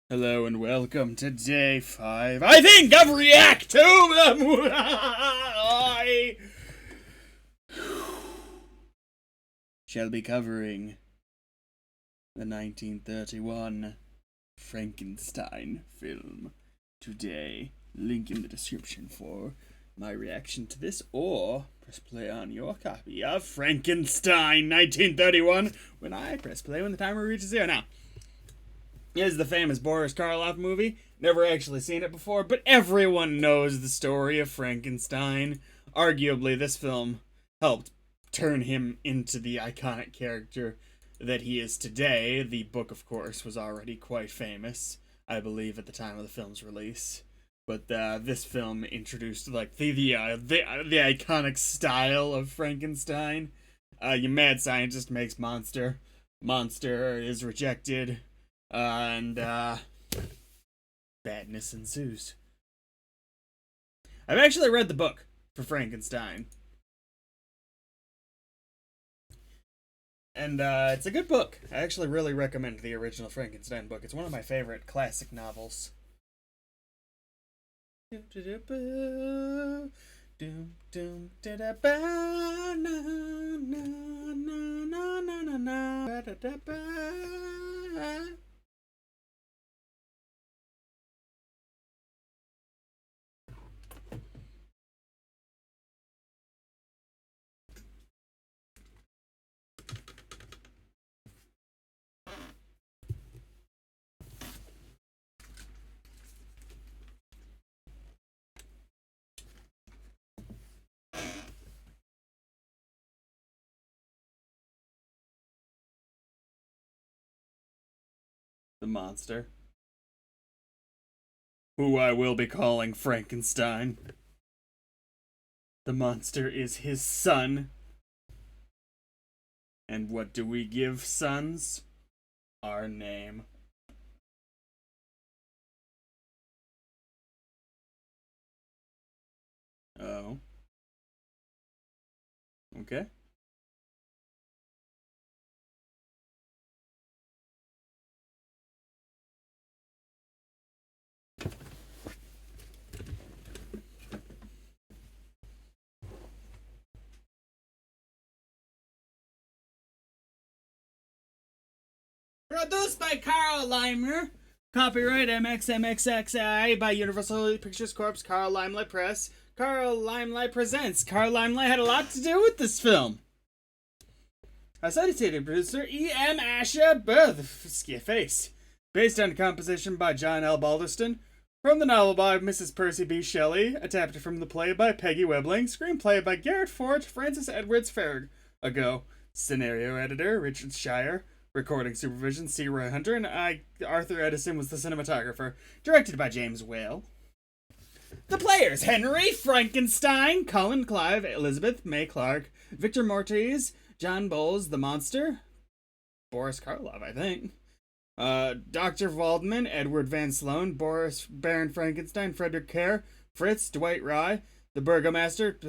Hello and welcome to day 5, I think, of Reactober! I shall be covering the 1931 Frankenstein film today. Link in the description for my reaction to this, or press play on your copy of Frankenstein 1931 when I press play when the timer reaches 0. Now, is the famous Boris Karloff movie. Never actually seen it before, but everyone knows the story of Frankenstein. Arguably, this film helped turn him into the iconic character that he is today. The book, of course, was already quite famous, I believe, at the time of the film's release. But this film introduced like the iconic style of Frankenstein. Your mad scientist makes monster. Monster is rejected. And badness ensues. I've actually read the book for Frankenstein. And it's a good book. I actually really recommend the original Frankenstein book. It's one of my favorite classic novels. The monster, who I will be calling Frankenstein. The monster is his son. And what do we give sons? Our name. Oh. Okay. Produced by Carl Leimer. Copyright MXMXXI by Universal Pictures Corp. Carl Limelight Press. Carl Limelight presents. Carl Limelight had a lot to do with this film. Associated producer E.M. Asher Birth Face. Based on composition by John L. Balderston. From the novel by Mrs. Percy B. Shelley. Adapted from the play by Peggy Webling. Screenplay by Garrett Fort, Francis Edwards Farrago. Scenario editor Richard Shire. Recording supervision C. Roy Hunter, and Arthur Edison was the cinematographer. Directed by James Whale. The players: Henry Frankenstein, Colin Clive, Elizabeth May Clark, Victor Mortiz, John Bowles, the monster, Boris Karloff, I think. Dr. Waldman, Edward Van Sloan, Boris Baron Frankenstein, Frederick Kerr, Fritz, Dwight Rye, the Burgomaster.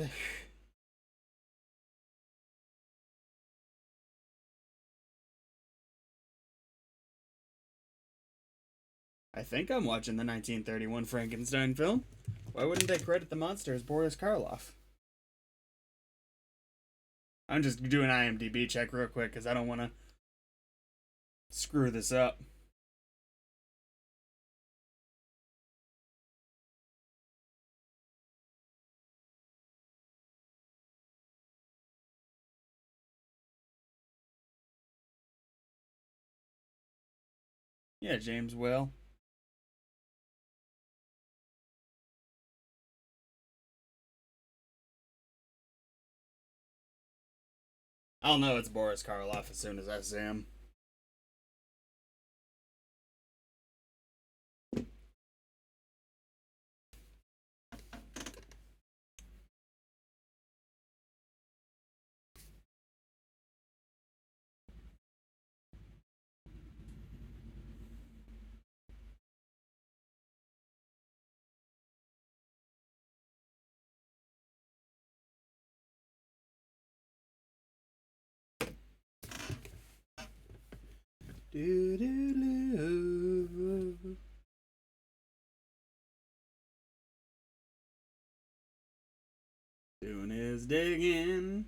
I think I'm watching the 1931 Frankenstein film. Why wouldn't they credit the monster as Boris Karloff? I'm just doing an IMDb check real quick because I don't want to screw this up. Yeah, James Whale. I'll know it's Boris Karloff as soon as I see him. Let's dig in.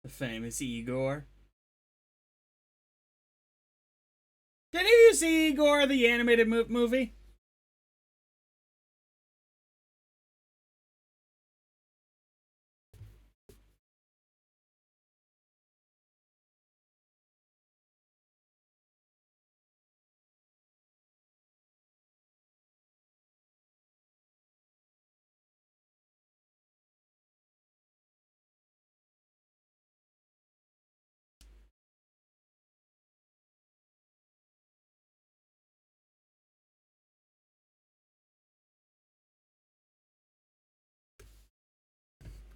The famous Igor. Did any of you see Igor, the animated movie?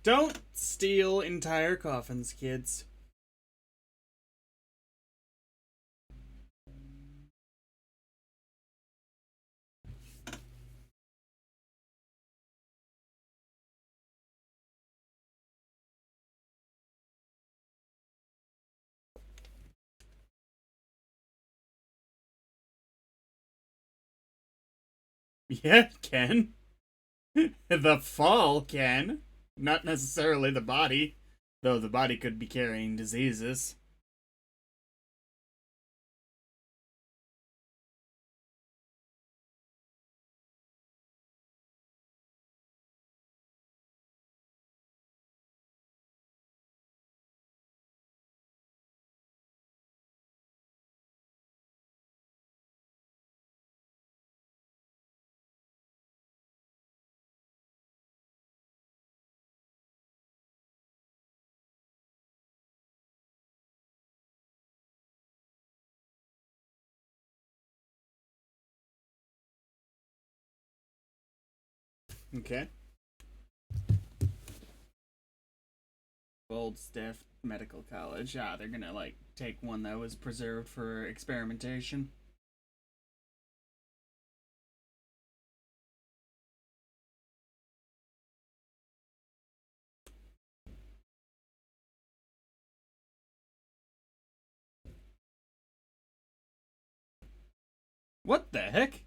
Don't steal entire coffins, kids. Yeah, it can. The fall can. Not necessarily the body, though the body could be carrying diseases. Okay. Old Stiff Medical College. Ah, they're gonna, like, take one that was preserved for experimentation. What the heck?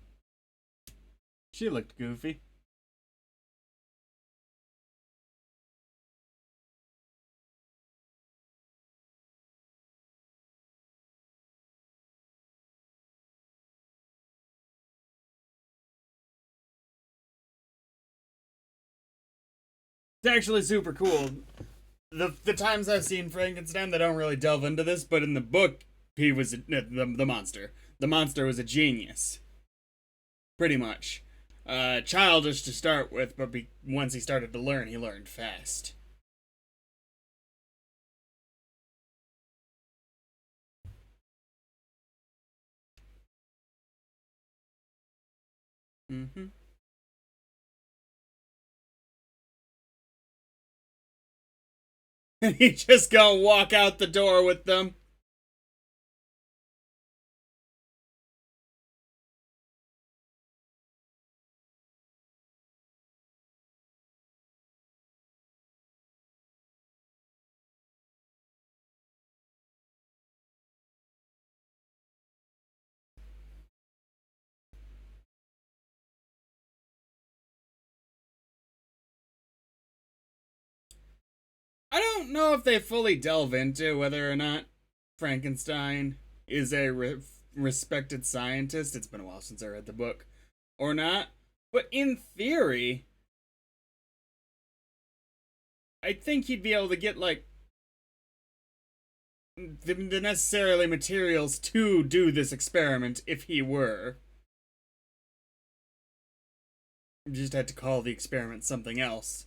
She looked goofy. It's actually super cool. The times I've seen Frankenstein, they don't really delve into this, but in the book, he was the monster. The monster was a genius, pretty much. Childish to start with, but once he started to learn, he learned fast. Mm-hmm. And he just gonna walk out the door with them. I don't know if they fully delve into whether or not Frankenstein is a respected scientist. It's been a while since I read the book, or not. But in theory, I think he'd be able to get like the necessarily materials to do this experiment if he were. You just had to call the experiment something else.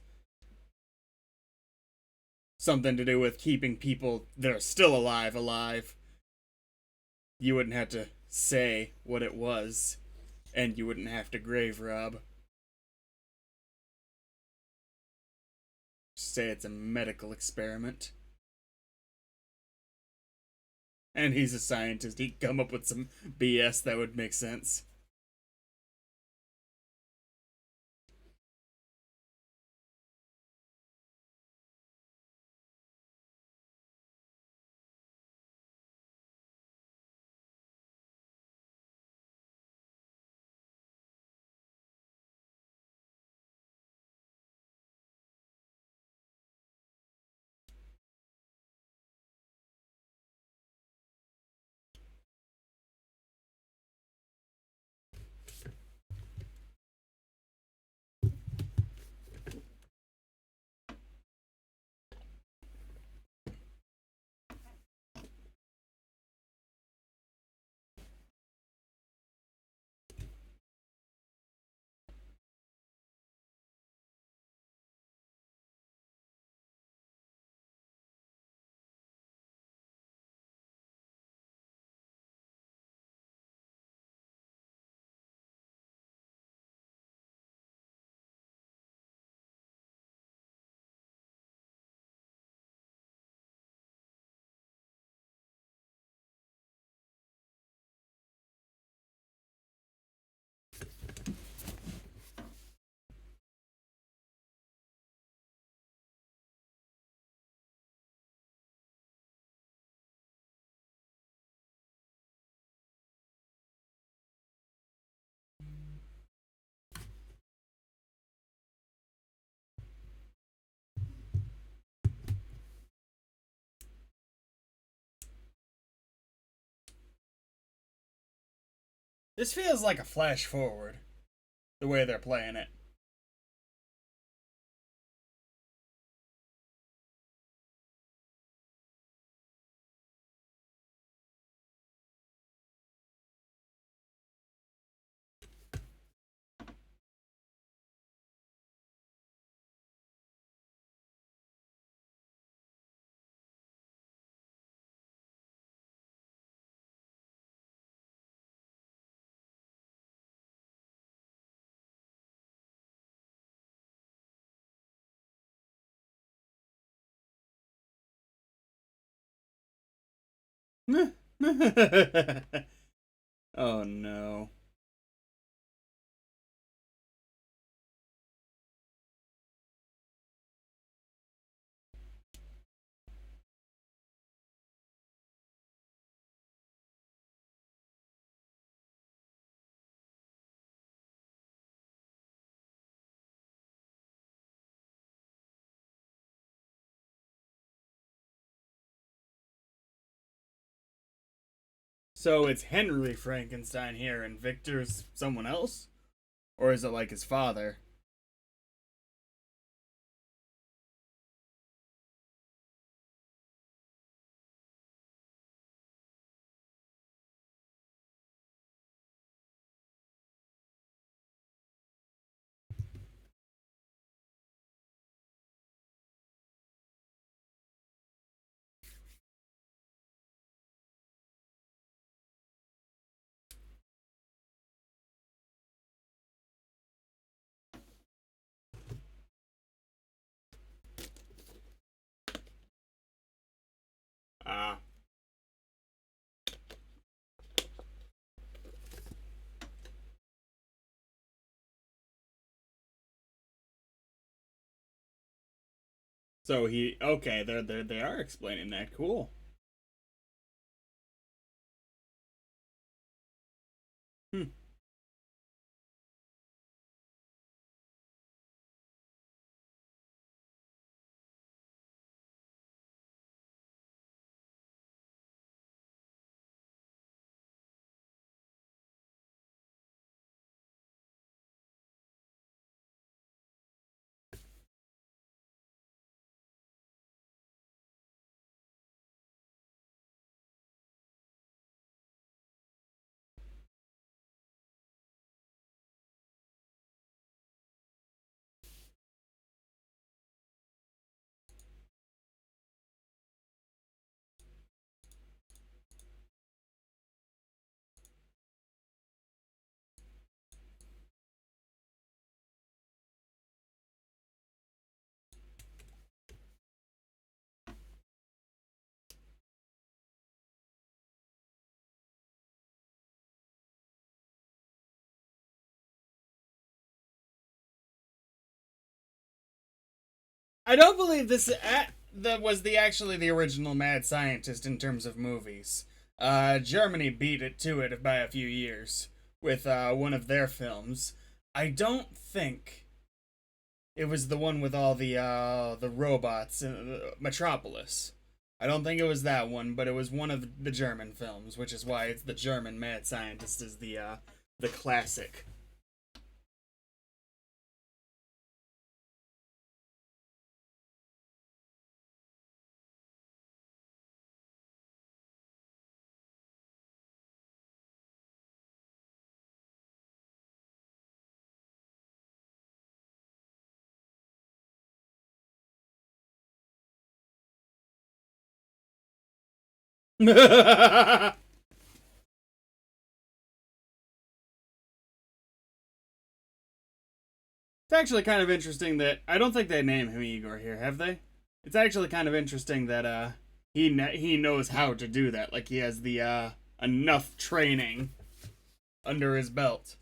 Something to do with keeping people that are still alive. You wouldn't have to say what it was, and you wouldn't have to grave rob. Say it's a medical experiment. And he's a scientist. He'd come up with some BS that would make sense. This feels like a flash forward, the way they're playing it. Oh no. So it's Henry Frankenstein here and Victor's someone else? Or is it like his father? Ah. So he okay, they are explaining that. Cool. Hmm. I don't believe this that was the original Mad Scientist in terms of movies. Germany beat it to it by a few years with one of their films. I don't think it was the one with all the robots in Metropolis. I don't think it was that one, but it was one of the German films, which is why it's the German Mad Scientist is the classic. It's actually kind of interesting that I don't think they name him Igor here, have they? It's actually kind of interesting that he knows how to do that. Like he has the enough training under his belt.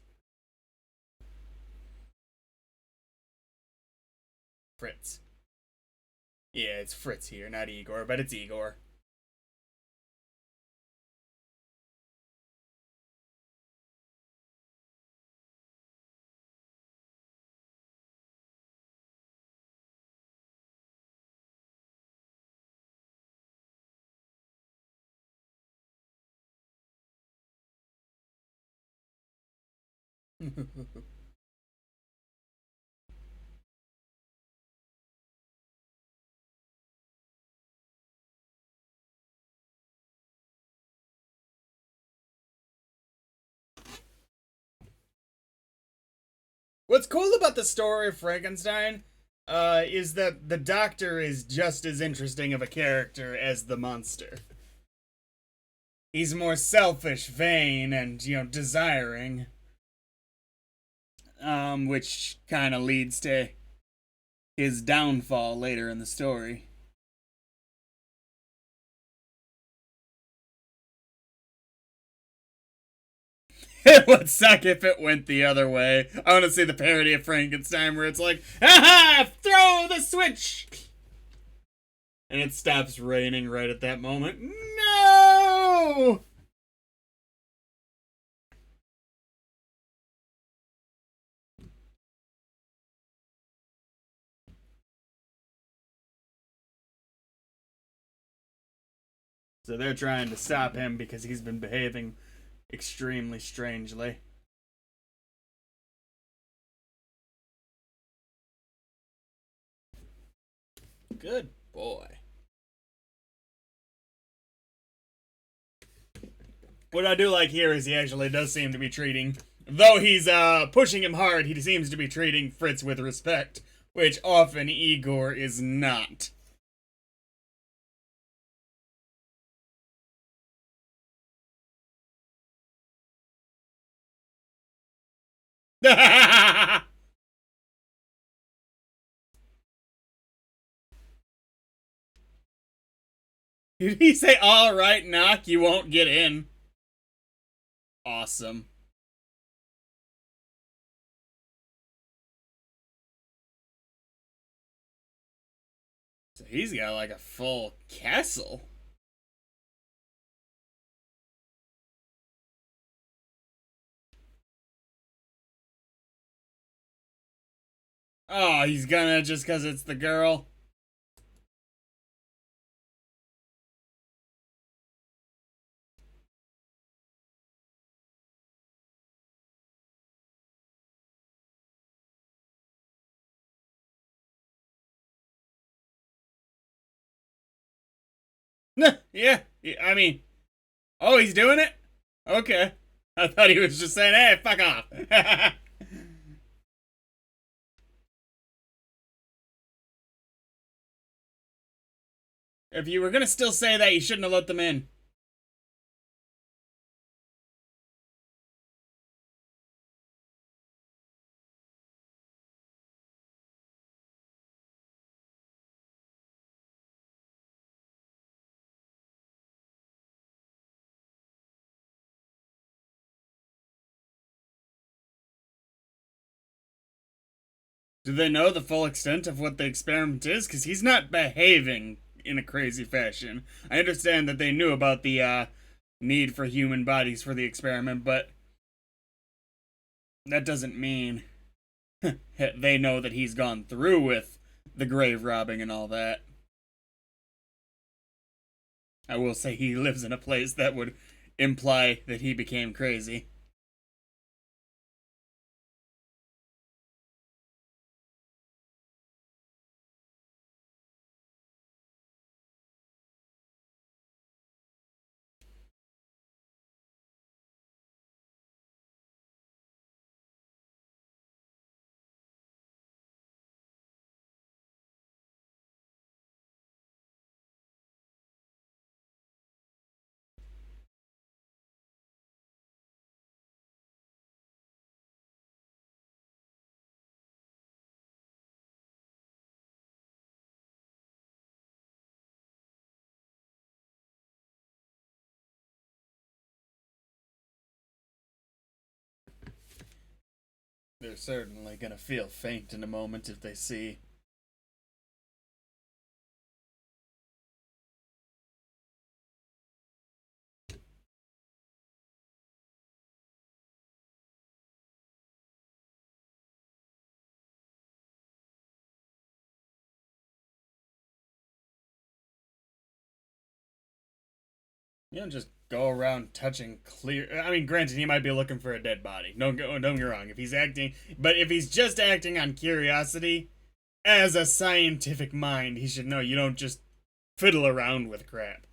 Fritz. Yeah, it's Fritz here, not Igor, but it's Igor. What's cool about the story of Frankenstein is that the doctor is just as interesting of a character as the monster. He's more selfish, vain, and desiring, which kind of leads to his downfall later in the story. It would suck if it went the other way. I want to see the parody of Frankenstein where it's like, "Aha! Throw the switch!" And it stops raining right at that moment. No! So they're trying to stop him because he's been behaving extremely strangely. Good boy. What I do like here is he actually does seem to be treating, though he's pushing him hard, he seems to be treating Fritz with respect, which often Igor is not. Did he say, "All right, knock, you won't get in"? Awesome. So he's got like a full castle. Oh, he's gonna just because it's the girl. Yeah, I mean, oh, he's doing it? Okay. I thought he was just saying, "Hey, fuck off." If you were gonna still say that, you shouldn't have let them in. Do they know the full extent of what the experiment is? Because he's not behaving in a crazy fashion. I understand that they knew about the need for human bodies for the experiment, but that doesn't mean they know that he's gone through with the grave robbing and all that. I will say he lives in a place that would imply that he became crazy. They're certainly gonna feel faint in a moment if they see. You don't just go around touching clear. I mean, granted, he might be looking for a dead body. Don't get me wrong. If he's acting, but if he's just acting on curiosity, as a scientific mind, he should know you don't just fiddle around with crap.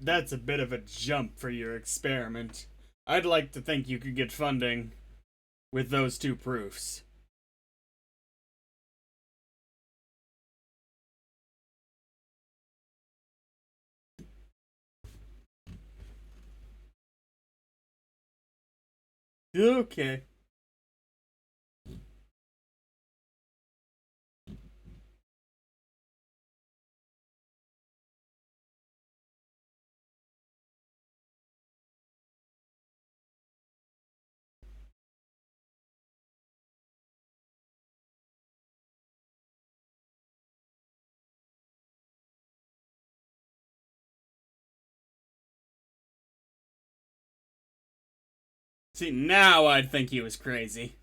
That's a bit of a jump for your experiment. I'd like to think you could get funding with those two proofs. Okay. See, now I'd think he was crazy.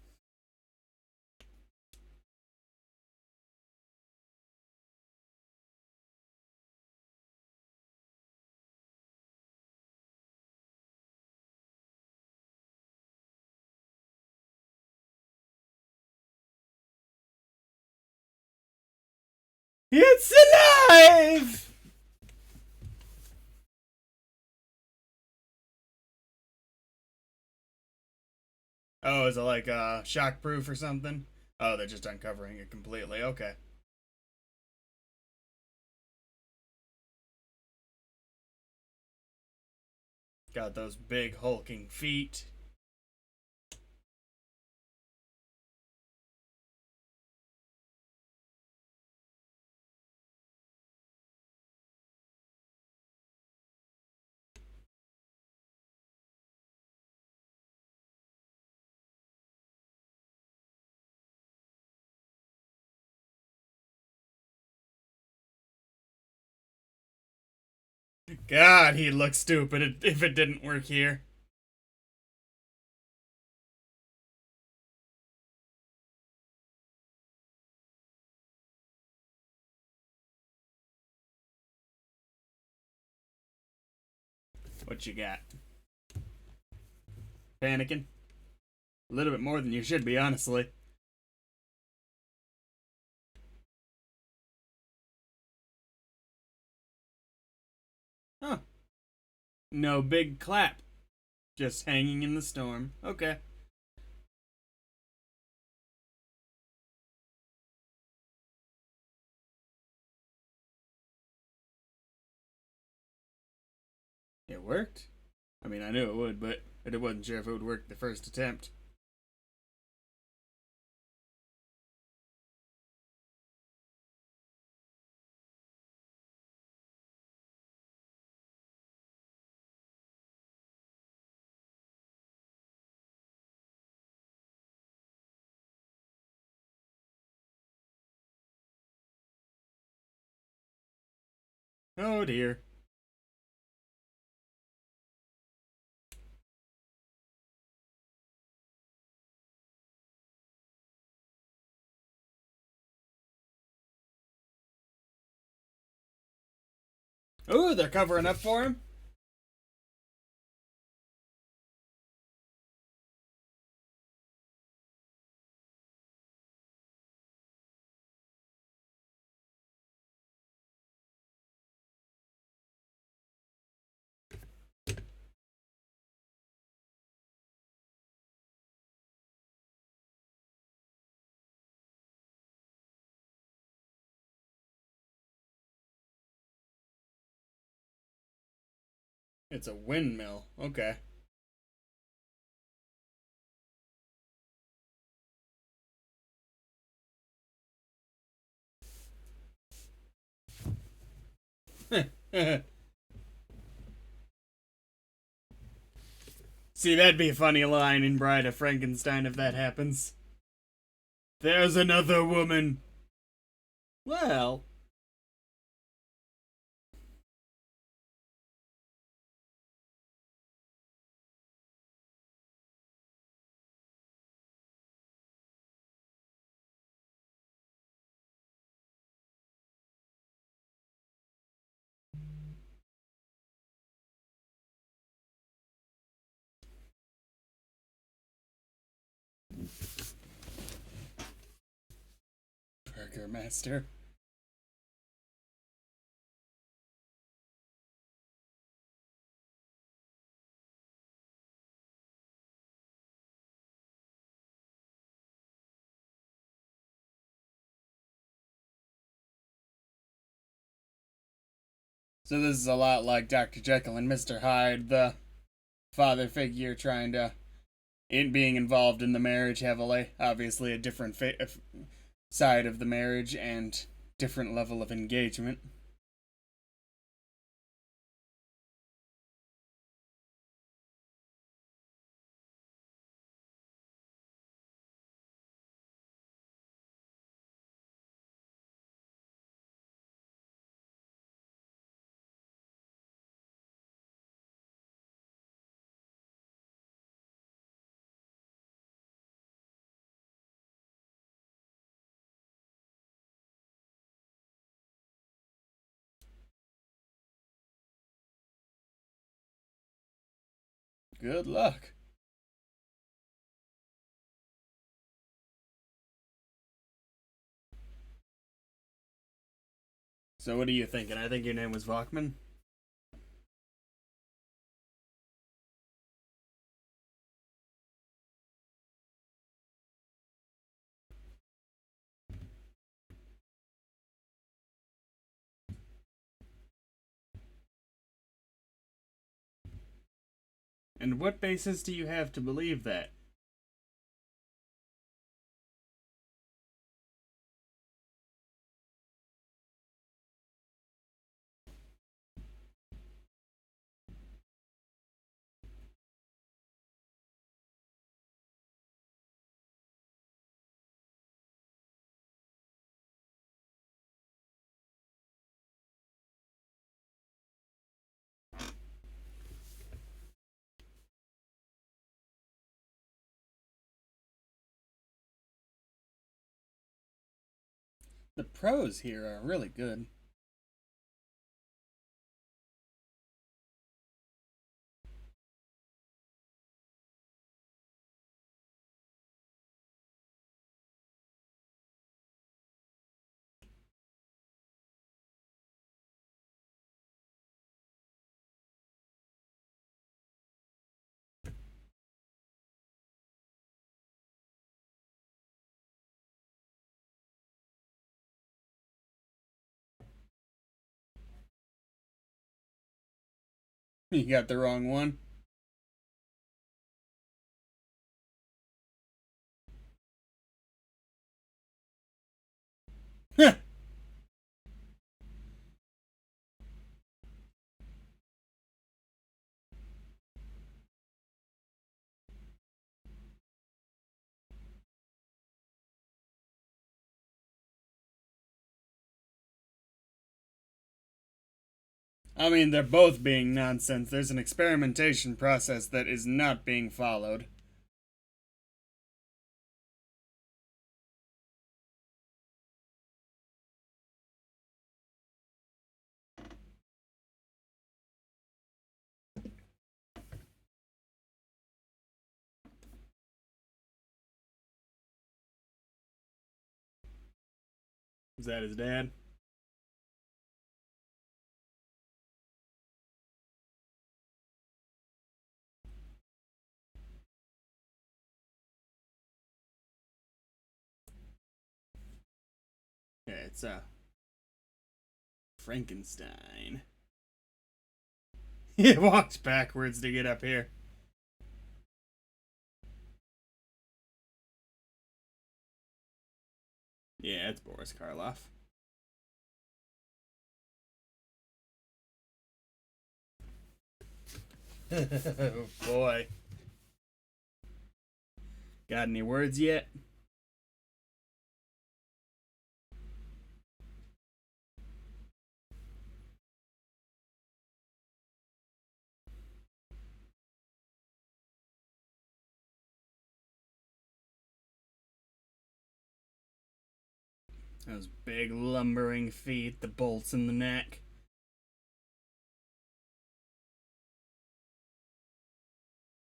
It's alive! Oh, is it like shockproof or something? Oh, they're just uncovering it completely. Okay. Got those big hulking feet. God, he'd look stupid if it didn't work here. What you got? Panicking? A little bit more than you should be, honestly. Huh. No big clap. Just hanging in the storm. Okay. It worked? I mean, I knew it would, but I wasn't sure if it would work the first attempt. Oh dear. Oh, they're covering up for him? It's a windmill. Okay. See, that'd be a funny line in Bride of Frankenstein if that happens. There's another woman. Well, Burger Master. So this is a lot like Dr. Jekyll and Mr. Hyde, the father figure trying to in being involved in the marriage heavily. Obviously, a different side of the marriage and different level of engagement. Good luck. So what are you thinking? I think your name was Vachman. And what basis do you have to believe that? The pros here are really good. You got the wrong one. I mean, they're both being nonsense. There's an experimentation process that is not being followed. Is that his dad? Yeah, it's Frankenstein. He walks backwards to get up here. Yeah, it's Boris Karloff. Oh boy. Got any words yet? Those big lumbering feet, the bolts in the neck.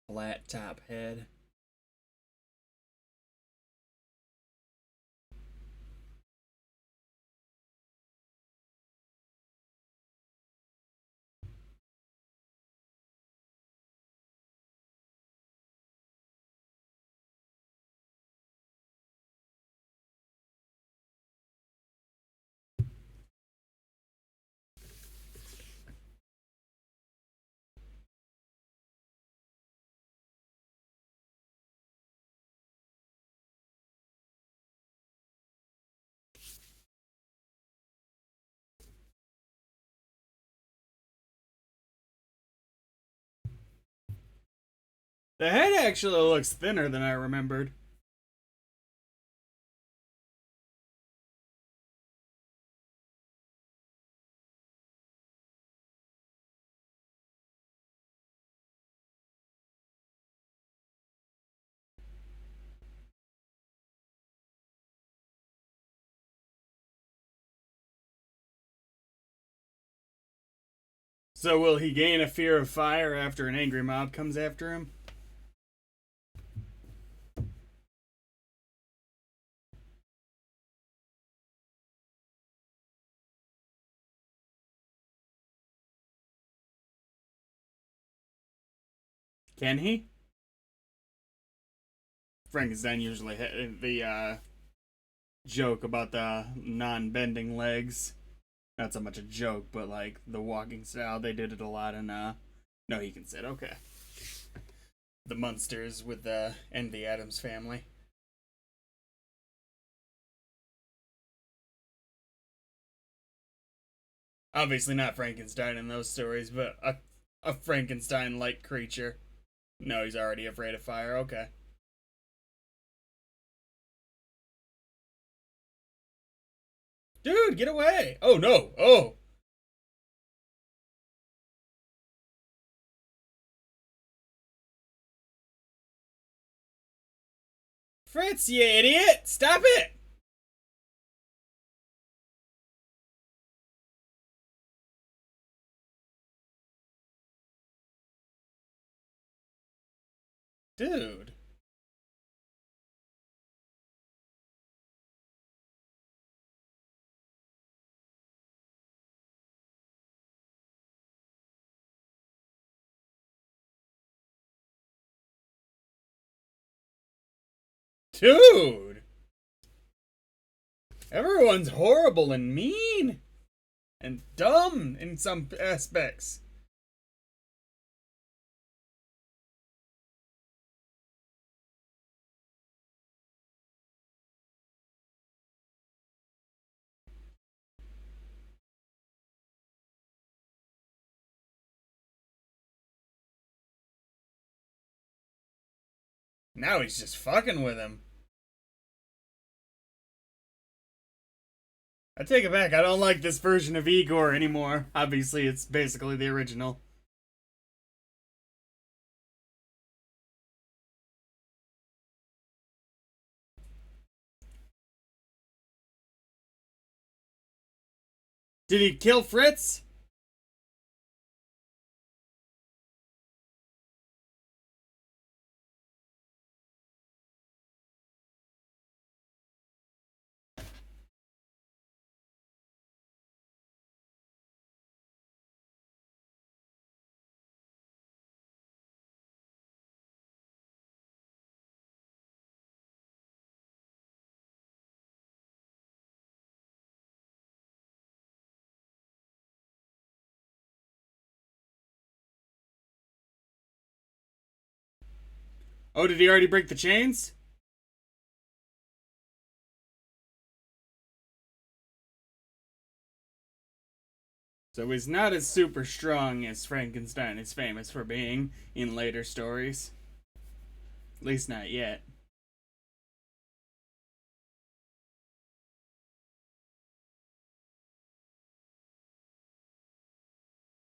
Flat top head. The head actually looks thinner than I remembered. So will he gain a fear of fire after an angry mob comes after him? Can he? Frankenstein usually the joke about the non-bending legs. Not so much a joke, but like the walking style. They did it a lot in No, he can sit. Okay. The Munsters with and the Addams Family. Obviously not Frankenstein in those stories, but a Frankenstein-like creature. No, he's already afraid of fire. Okay. Dude, get away! Oh no! Oh! Fritz, you idiot! Stop it! Dude. Dude! Everyone's horrible and mean! And dumb in some aspects. Now he's just fucking with him. I take it back. I don't like this version of Igor anymore. Obviously, it's basically the original. Did he kill Fritz? Oh, did he already break the chains? So he's not as super strong as Frankenstein is famous for being in later stories. At least not yet.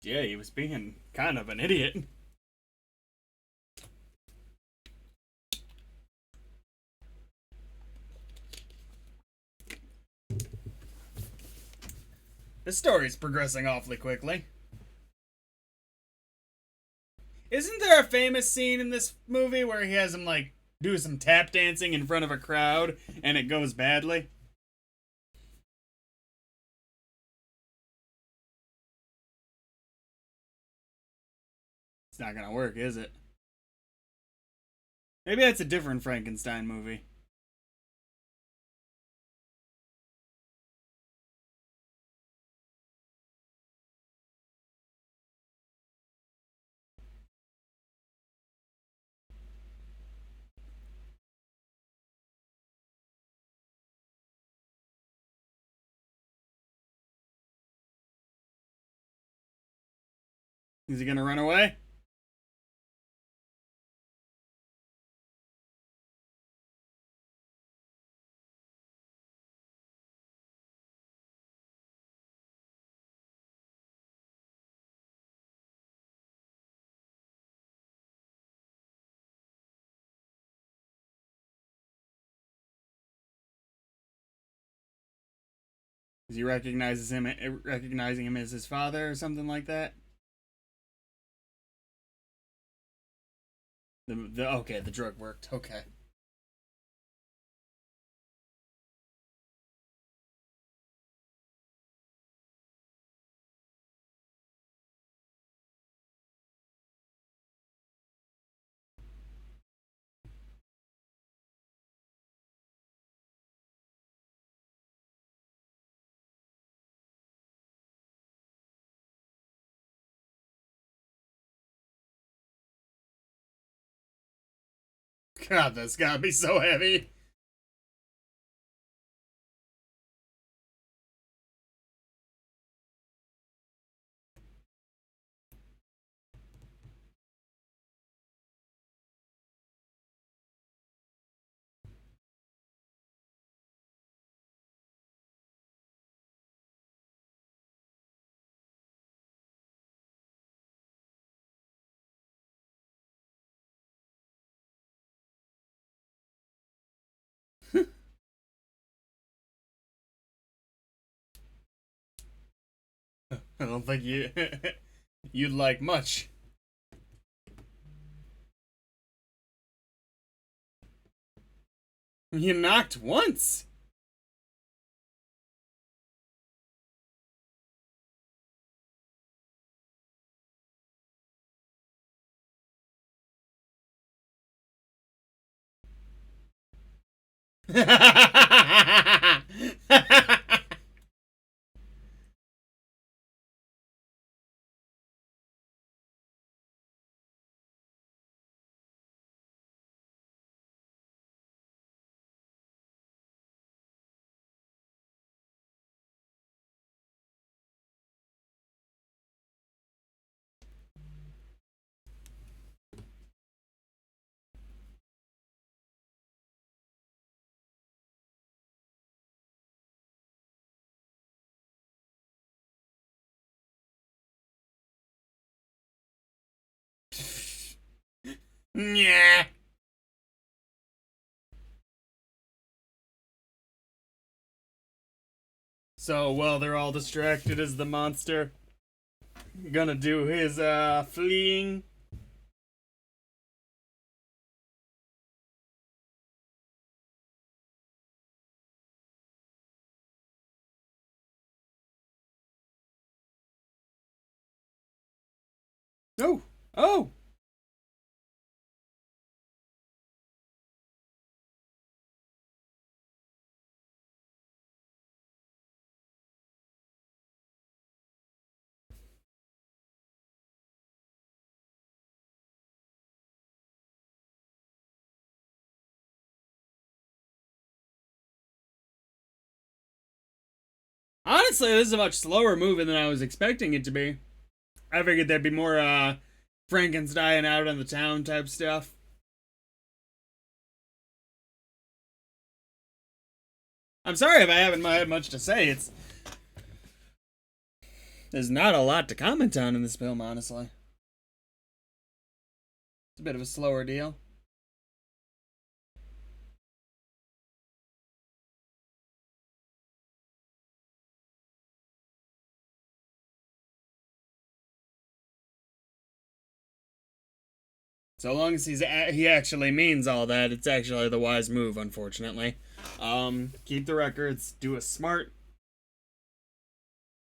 Yeah, he was being kind of an idiot. The story's progressing awfully quickly. Isn't there a famous scene in this movie where he has him, like, do some tap dancing in front of a crowd and it goes badly? It's not gonna work, is it? Maybe that's a different Frankenstein movie. Is he gonna run away? Is he recognizing him as his father or something like that? Okay, the drug worked. Okay. God, that's gotta be so heavy. I don't think you'd like much. You knocked once. Yeah. So while they're all distracted, is the monster gonna do his fleeing? Oh, oh! Honestly, this is a much slower movie than I was expecting it to be. I figured there'd be more Frankenstein out on the town type stuff. I'm sorry if I haven't had much to say. There's not a lot to comment on in this film, honestly. It's a bit of a slower deal. So long as he actually means all that, it's actually the wise move, unfortunately. Keep the records, do a smart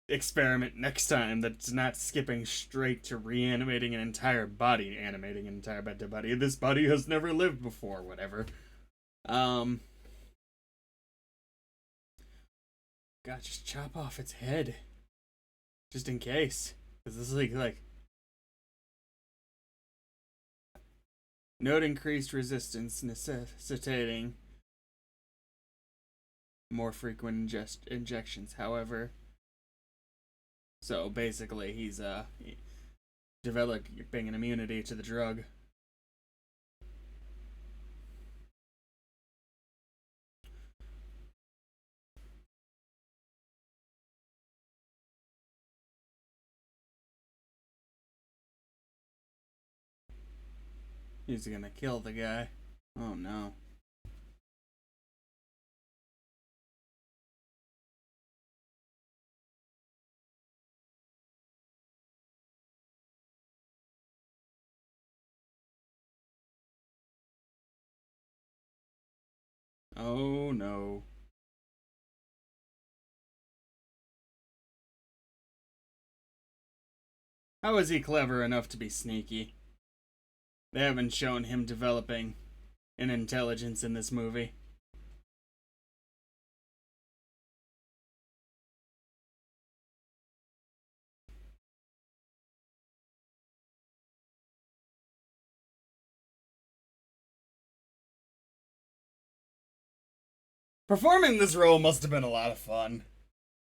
experiment next time that's not skipping straight to reanimating an entire body, animating an entire body. This body has never lived before, whatever. Um, God, just chop off its head, just in case, because this is like note increased resistance necessitating more frequent injections. However, so basically he's developing an immunity to the drug. He's gonna kill the guy. Oh no. Oh no. How is he clever enough to be sneaky? They haven't shown him developing an intelligence in this movie. Performing this role must have been a lot of fun.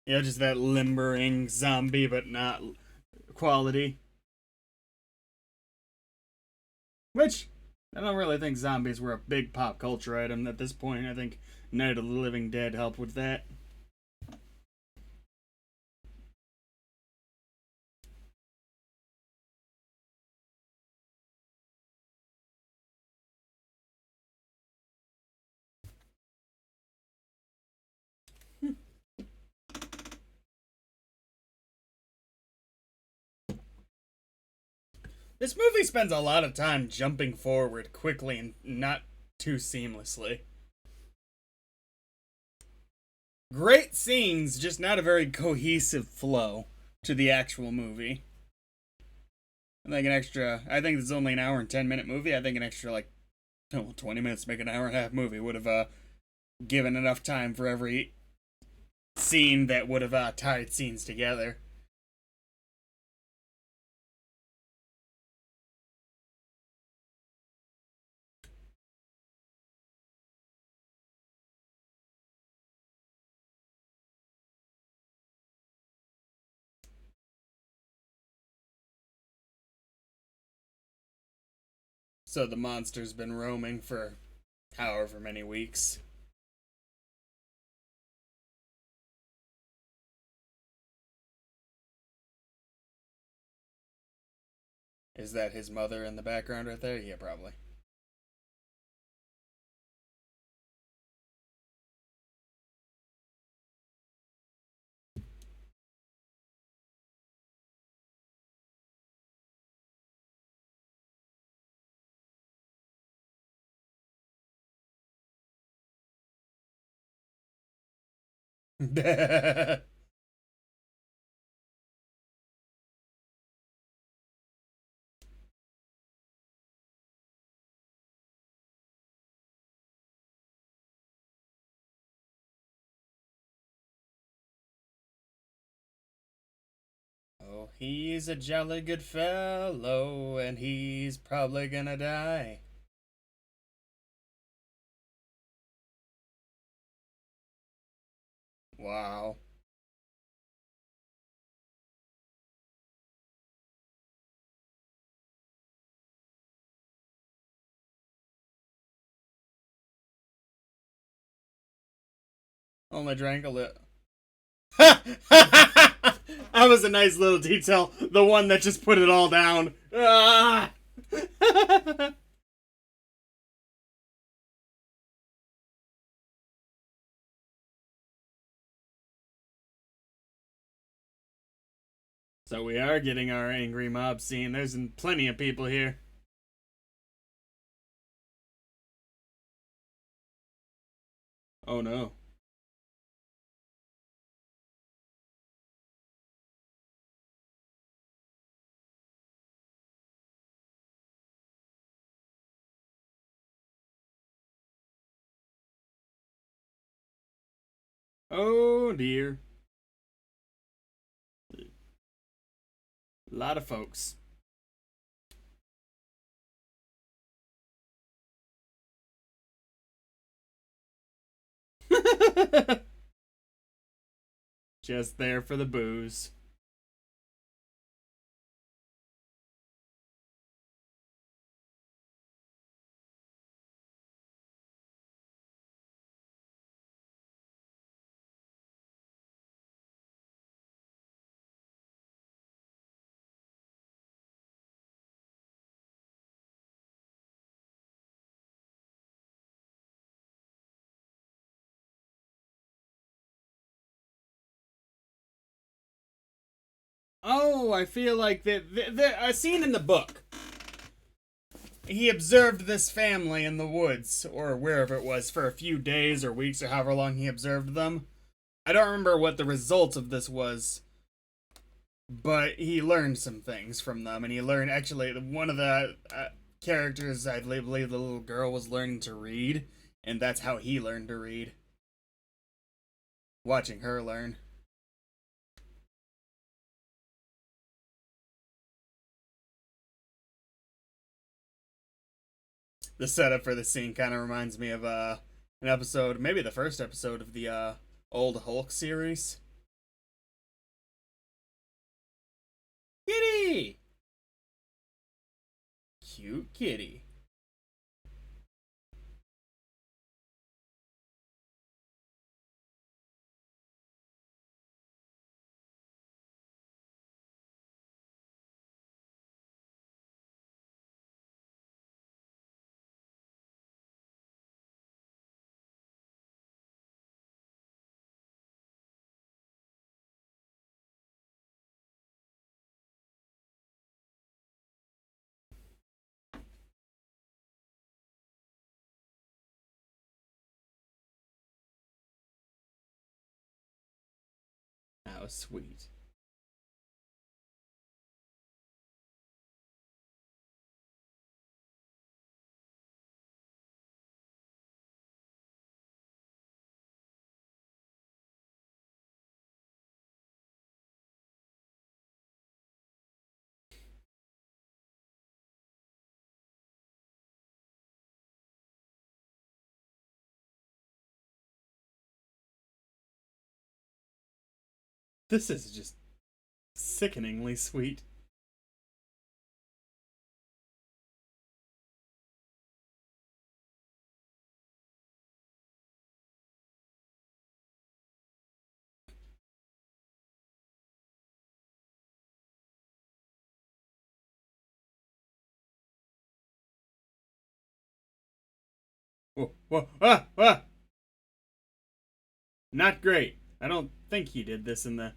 You know, just that limbering zombie, but not quality. Which, I don't really think zombies were a big pop culture item at this point. I think Night of the Living Dead helped with that. This movie spends a lot of time jumping forward quickly and not too seamlessly. Great scenes, just not a very cohesive flow to the actual movie. I think it's only an hour and 10-minute movie. I think an extra, 20 minutes to make an hour and a half movie would have given enough time for every scene that would have tied scenes together. So the monster's been roaming for however many weeks. Is that his mother in the background right there? Yeah, probably. Oh, he's a jolly good fellow, and he's probably gonna die. Wow. Only drank a little. That was a nice little detail. The one that just put it all down. Ah! So we are getting our angry mob scene. There's plenty of people here. Oh no. Oh dear. A lot of folks. Just there for the booze. Oh, I feel like a scene in the book. He observed this family in the woods, or wherever it was, for a few days or weeks or however long he observed them. I don't remember what the result of this was, but he learned some things from them, and he learned actually one of the characters, I believe the little girl was learning to read, and that's how he learned to read. Watching her learn. The setup for the scene kind of reminds me of an episode, maybe the first episode of the old Hulk series. Kitty, cute kitty. That was sweet. This is just sickeningly sweet. Whoa, whoa, ah, ah! Not great. I don't think he did this in the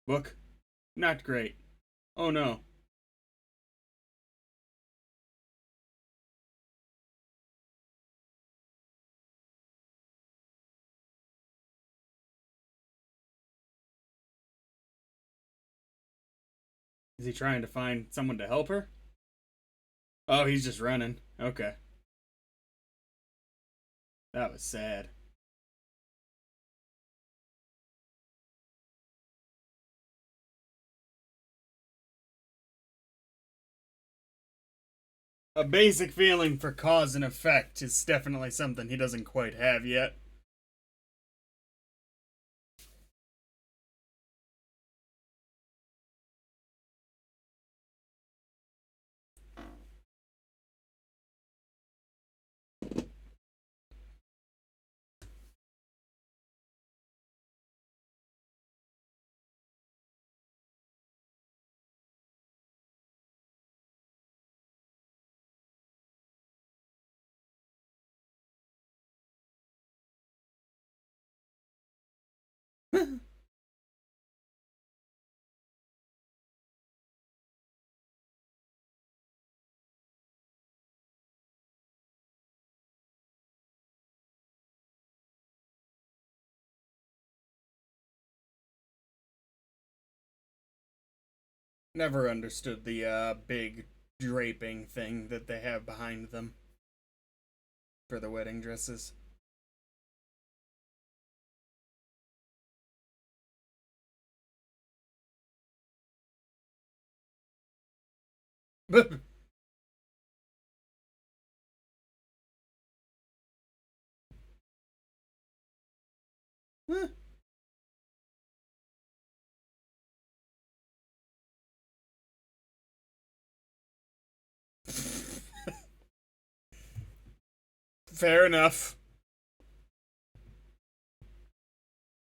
book. Not great. Oh no. Is he trying to find someone to help her? Oh, he's just running. Okay. That was sad. A basic feeling for cause and effect is definitely something he doesn't quite have yet. Never understood the big draping thing that they have behind them for the wedding dresses. Fair enough.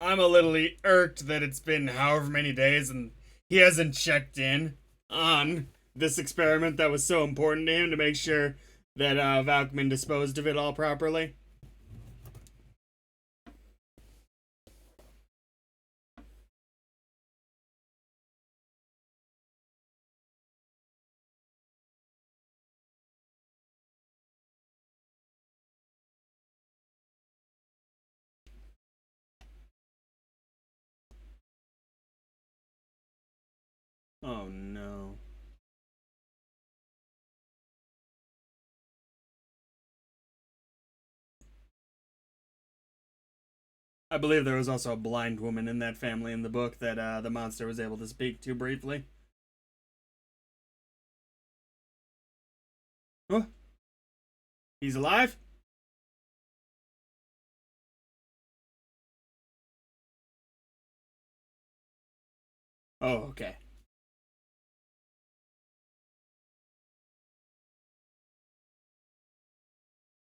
I'm a little irked that it's been however many days and he hasn't checked in on this experiment that was so important to him to make sure that Valkman disposed of it all properly. Oh no. I believe there was also a blind woman in that family in the book that the monster was able to speak to briefly. Oh, he's alive? Oh, okay.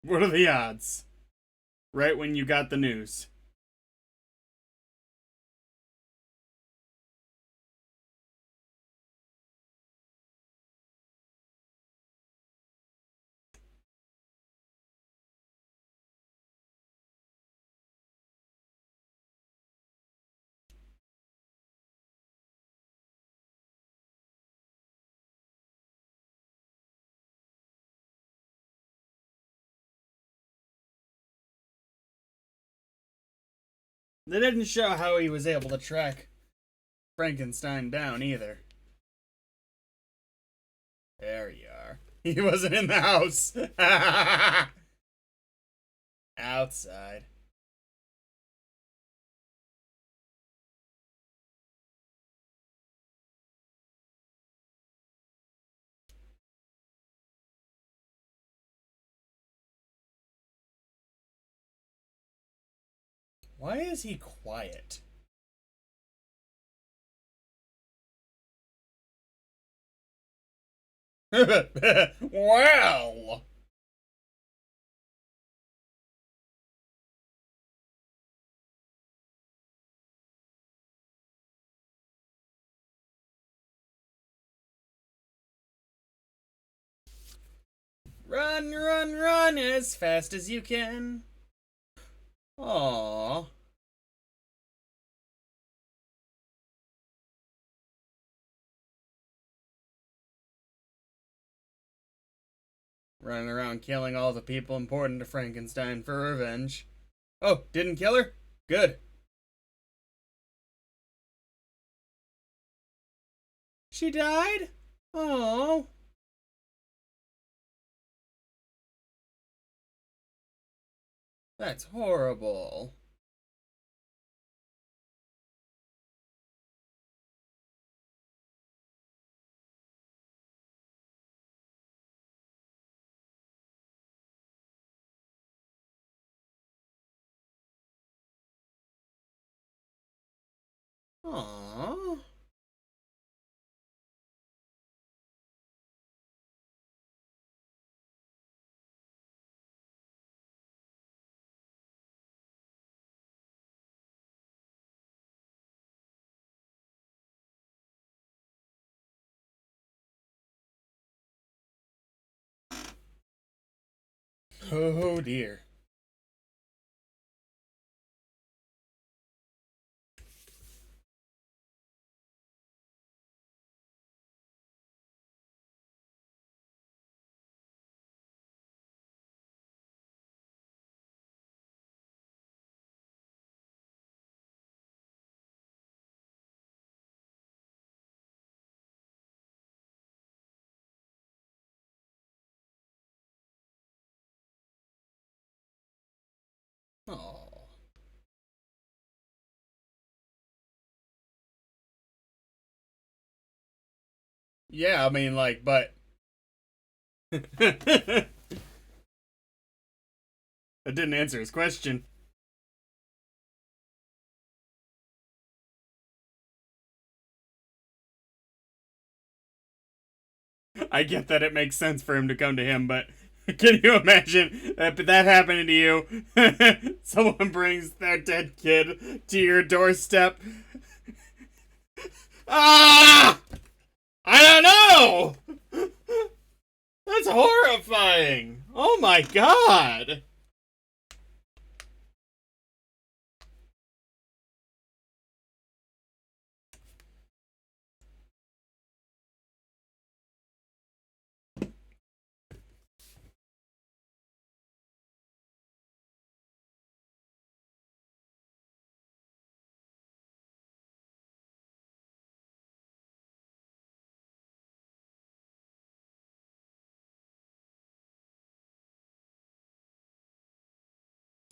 What are the odds? Right when you got the news. They didn't show how he was able to track Frankenstein down either. There you are. He wasn't in the house. Outside. Why is he quiet? Well. Run, run, run as fast as you can. Aww. Running around killing all the people important to Frankenstein for revenge. Oh, didn't kill her? Good. She died? Oh. That's horrible. Aww. Oh dear. Oh. Yeah, I mean, like, but. That didn't answer his question. I get that it makes sense for him to come to him, but can you imagine that happening to you? Someone brings their dead kid to your doorstep. Ah! I don't know! That's horrifying! Oh my god!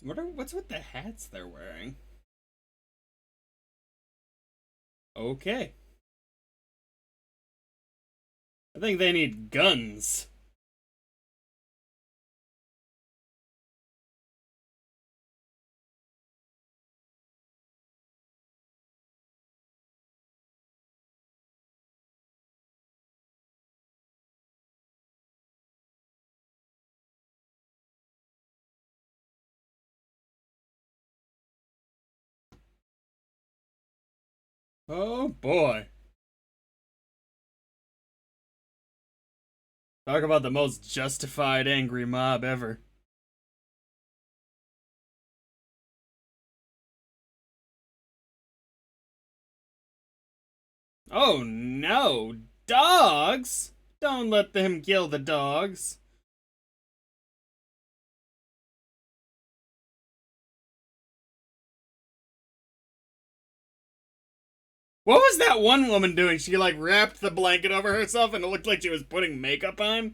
What's with the hats they're wearing? Okay. I think they need guns. Oh boy. Talk about the most justified angry mob ever. Oh no! Dogs! Don't let them kill the dogs. What was that one woman doing? She like wrapped the blanket over herself and it looked like she was putting makeup on?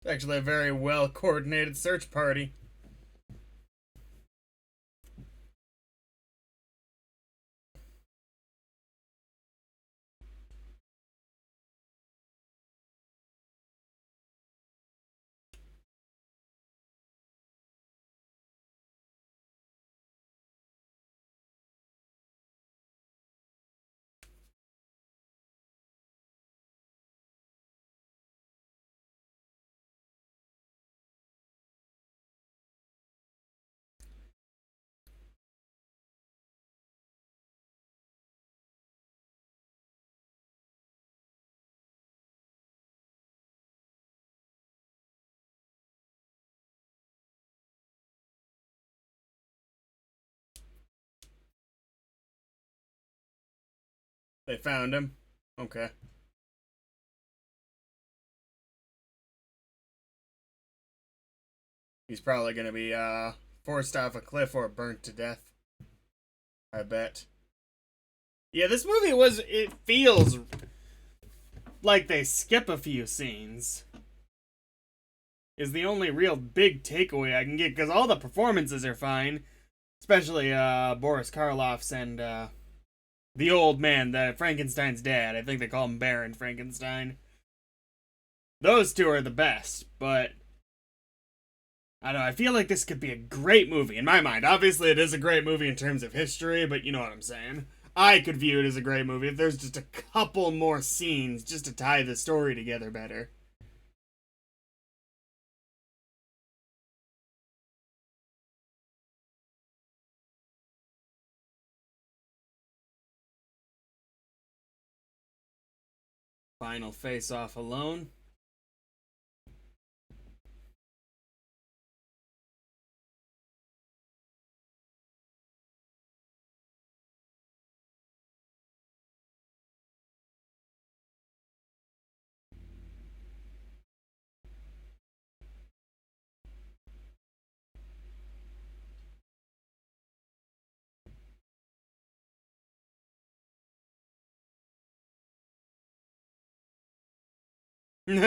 actually a very well coordinated search party. They found him. Okay. He's probably gonna be forced off a cliff or burnt to death. I bet. Yeah, this movie it feels like they skip a few scenes. Is the only real big takeaway I can get, because all the performances are fine. Especially Boris Karloff's and the old man, the Frankenstein's dad. I think they call him Baron Frankenstein. Those two are the best, but I don't know, I feel like this could be a great movie in my mind. Obviously, it is a great movie in terms of history, but you know what I'm saying. I could view it as a great movie if there's just a couple more scenes just to tie the story together better. Final face off alone. He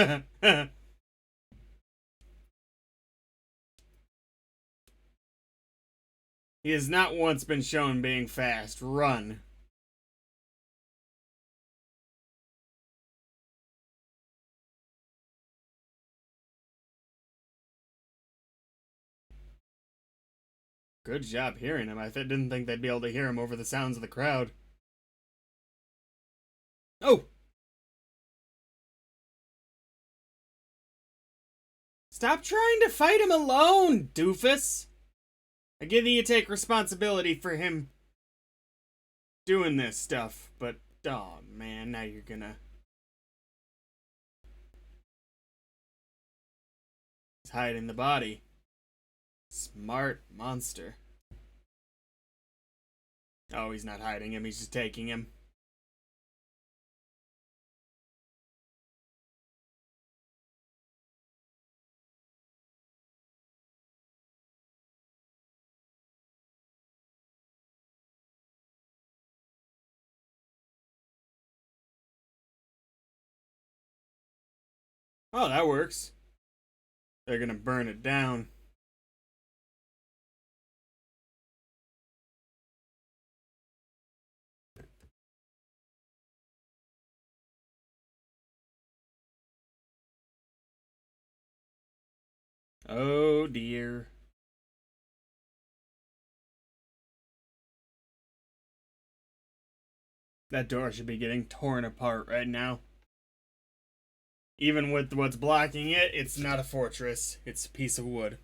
has not once been shown being fast. Run. Good job hearing him. I didn't think they'd be able to hear him over the sounds of the crowd. Oh! Stop trying to fight him alone, doofus! I get that you take responsibility for him doing this stuff, but oh man, now you're gonna. He's hiding the body. Smart monster. Oh, he's not hiding him, he's just taking him. Oh, that works. They're gonna burn it down. Oh dear. That door should be getting torn apart right now. Even with what's blocking it, it's not a fortress. It's a piece of wood.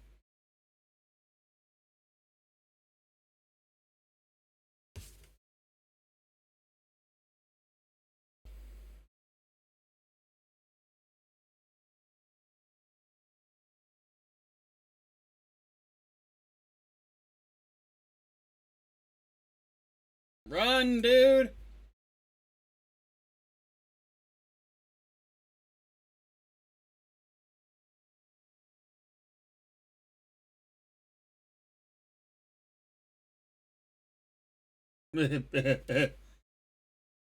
Run, dude!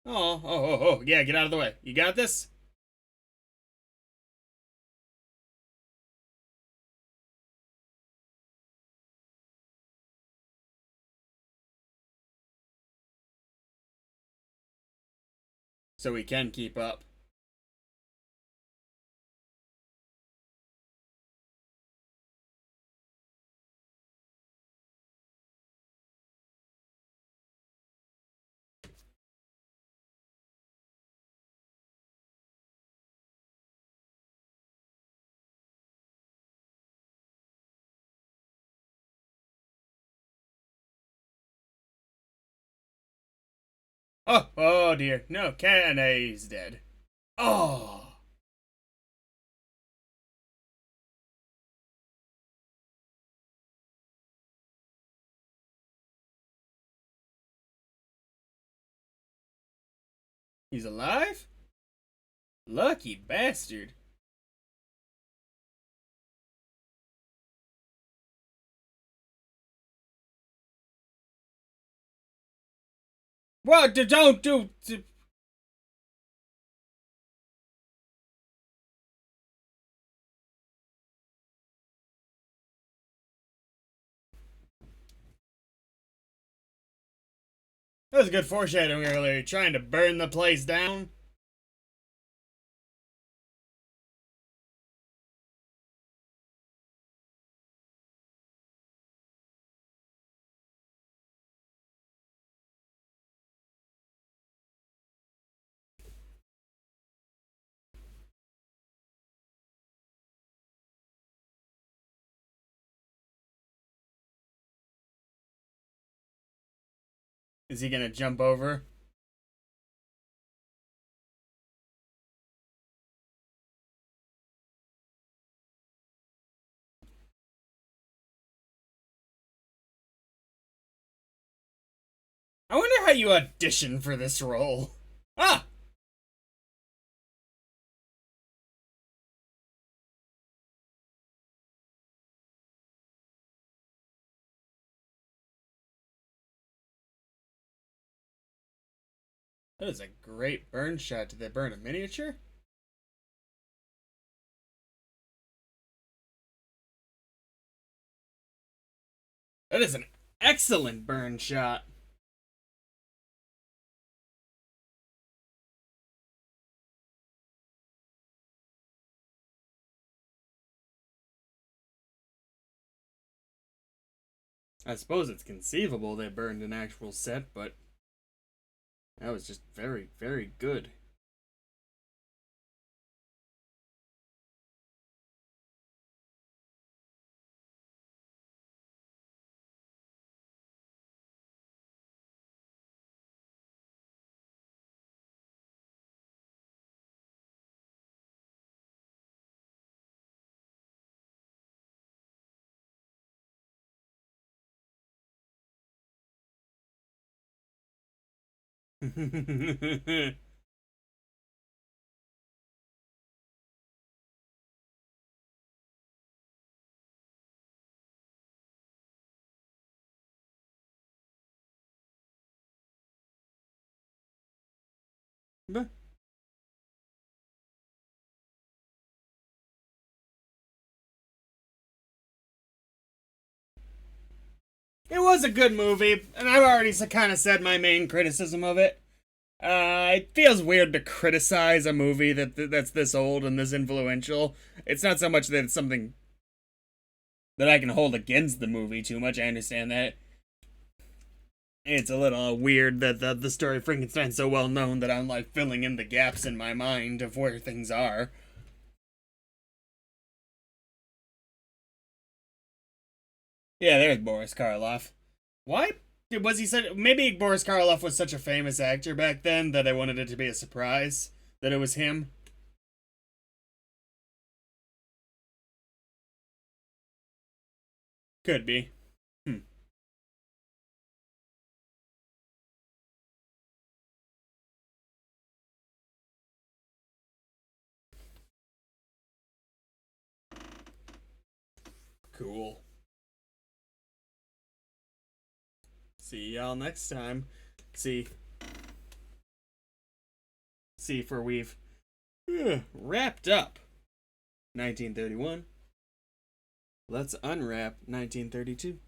Oh, yeah, get out of the way. You got this? so we can keep up. Oh dear. No, he's dead. Oh. He's alive? Lucky bastard. What? Don't do. That was a good foreshadowing earlier. Trying to burn the place down. Is he gonna jump over? I wonder how you audition for this role. Ah! That is a great burn shot. Did they burn a miniature? That is an excellent burn shot. I suppose it's conceivable they burned an actual set, but that was just very, very good. It was a good movie, and I've already kind of said my main criticism of it. It feels weird to criticize a movie that's this old and this influential. It's not so much that it's something that I can hold against the movie too much. I understand that. It's a little weird that the story of Frankenstein's so well known that I'm like filling in the gaps in my mind of where things are. Yeah, there's Boris Karloff. Why was he said maybe Boris Karloff was such a famous actor back then that I wanted it to be a surprise that it was him? Could be. Hmm. Cool. See y'all next time. See for we've wrapped up 1931. Let's unwrap 1932.